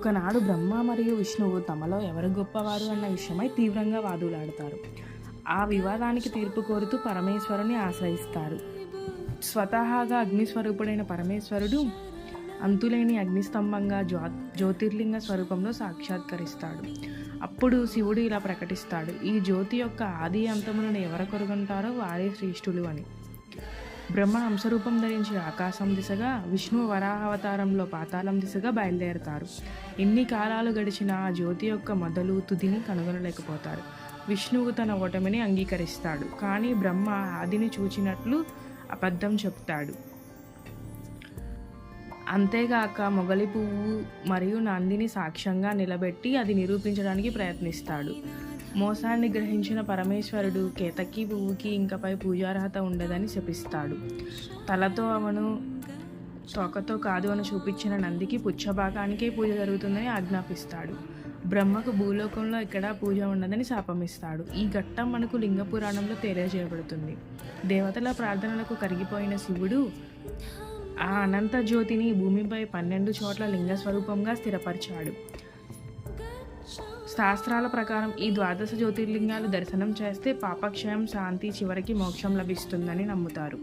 ఒకనాడు బ్రహ్మ మరియు విష్ణువు తమలో ఎవరు గొప్పవారు అన్న విషయమై తీవ్రంగా వాదులాడతారు. ఆ వివాదానికి తీర్పు కోరుతూ పరమేశ్వరుని ఆశ్రయిస్తారు. స్వతహాగా అగ్నిస్వరూపుడైన పరమేశ్వరుడు అంతులేని అగ్నిస్తంభంగా జ్యోతిర్లింగ స్వరూపంలో సాక్షాత్కరిస్తాడు. అప్పుడు శివుడు ఇలా ప్రకటిస్తాడు: ఈ జ్యోతి యొక్క ఆది అంతములను ఎవరు కనుగొంటారో వారే శ్రేష్ఠులు అని. బ్రహ్మ హంసరూపం ధరించి ఆకాశం దిశగా, విష్ణువు వరాహావతారంలో పాతాళం దిశగా బయలుదేరతారు. ఎన్ని కాలాలు గడిచినా ఆ జ్యోతి యొక్క మొదలు తుదిని కనుగొనలేకపోతారు. విష్ణువు తన ఓటమిని అంగీకరిస్తాడు, కానీ బ్రహ్మ ఆదిని చూచినట్లు అబద్ధం చెప్తాడు. అంతేగాక మొగలి పువ్వు మరియు నందిని సాక్ష్యంగా నిలబెట్టి అది నిరూపించడానికి ప్రయత్నిస్తాడు. మోసాన్ని గ్రహించిన పరమేశ్వరుడు కేతకి పువ్వుకి ఇంకపై పూజార్హత ఉండదని శపిస్తాడు. తలతో అవను, తోకతో కాదు అని చూపించిన నందికి పుచ్చభాగానికే పూజ జరుగుతుందని ఆజ్ఞాపిస్తాడు. బ్రహ్మకు భూలోకంలో ఎక్కడా పూజ ఉండదని శాపమిస్తాడు. ఈ ఘట్టం మనకు లింగ పురాణంలో తెలియజేయబడుతుంది. దేవతల ప్రార్థనలకు కరిగిపోయిన శివుడు ఆ అనంత జ్యోతిని భూమిపై 12 చోట్ల లింగ స్వరూపంగా స్థిరపరిచాడు. శాస్త్రాల ప్రకారం ఈ 12 జ్యోతిర్లింగాలు దర్శనం చేస్తే పాపక్షయం, శాంతి, చివరికి మోక్షం లభిస్తుందని నమ్ముతారు.